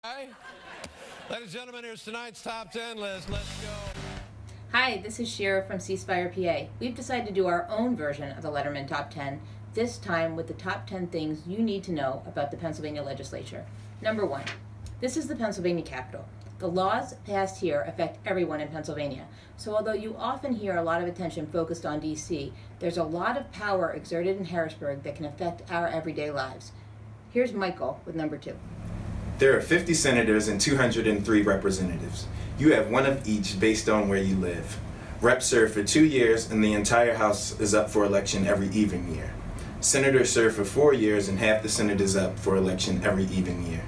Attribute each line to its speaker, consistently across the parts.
Speaker 1: Hi. Ladies and gentlemen, here's tonight's top 10 list. Let's go.
Speaker 2: Hi, this is Shira from Ceasefire PA. We've decided to do our own version of the Letterman Top 10, this time with the top 10 things you need to know about the Pennsylvania Legislature. Number 1. This is the Pennsylvania Capitol. The laws passed here affect everyone in Pennsylvania. So although you often hear a lot of attention focused on D.C., there's a lot of power exerted in Harrisburg that can affect our everyday lives. Here's Michael with number 2.
Speaker 3: There are 50 senators and 203 representatives. You have one of each based on where you live. Reps serve for 2 years and the entire House is up for election every even year. Senators serve for 4 years and half the Senate is up for election every even year.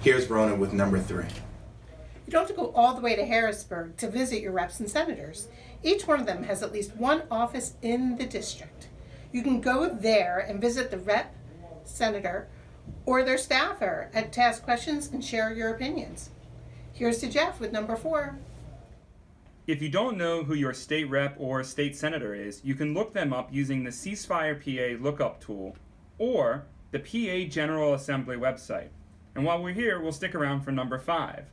Speaker 3: Here's Rona with number 3.
Speaker 4: You don't have to go all the way to Harrisburg to visit your reps and senators. Each one of them has at least one office in the district. You can go there and visit the rep, senator, or their staffer to ask questions and share your opinions. Here's to Jeff with number 4.
Speaker 5: If you don't know who your state rep or state senator is, you can look them up using the Ceasefire PA lookup tool or the PA General Assembly website. And while we're here, we'll stick around for number 5.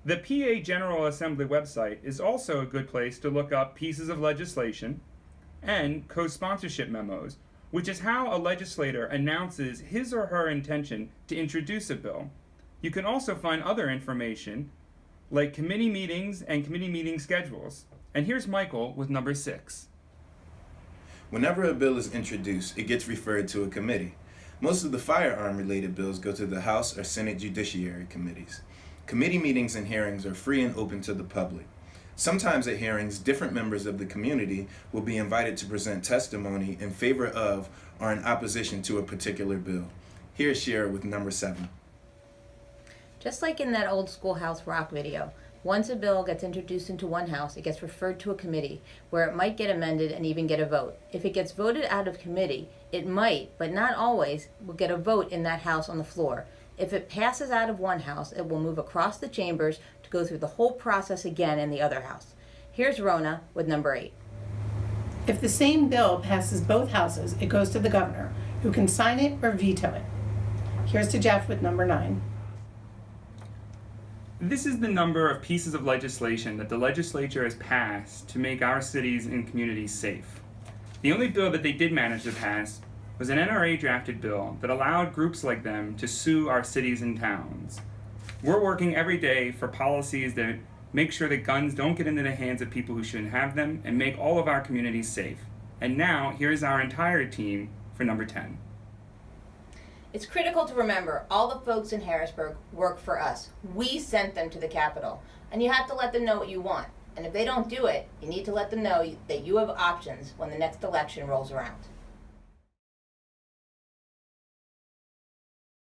Speaker 5: The PA General Assembly website is also a good place to look up pieces of legislation and co-sponsorship memos, which is how a legislator announces his or her intention to introduce a bill. You can also find other information like committee meetings and committee meeting schedules. And here's Michael with number 6.
Speaker 3: Whenever a bill is introduced, it gets referred to a committee. Most of the firearm-related bills go to the House or Senate Judiciary Committees. Committee meetings and hearings are free and open to the public. Sometimes at hearings, different members of the community will be invited to present testimony in favor of or in opposition to a particular bill. Here's Shira with number 7.
Speaker 2: Just like in that old Schoolhouse Rock video, once a bill gets introduced into one house, it gets referred to a committee where it might get amended and even get a vote. If it gets voted out of committee, it might, but not always, will get a vote in that house on the floor. If it passes out of one house, it will move across the chambers to go through the whole process again in the other house. Here's Rona with number 8.
Speaker 4: If the same bill passes both houses, it goes to the governor, who can sign it or veto it. Here's to Jeff with number 9.
Speaker 5: This is the number of pieces of legislation that the legislature has passed to make our cities and communities safe. The only bill that they did manage to pass was an NRA drafted bill that allowed groups like them to sue our cities and towns. We're working every day for policies that make sure that guns don't get into the hands of people who shouldn't have them and make all of our communities safe. And now, here's our entire team for number 10.
Speaker 2: It's critical to remember all the folks in Harrisburg work for us. We sent them to the Capitol, and you have to let them know what you want. And if they don't do it, you need to let them know that you have options when the next election rolls around.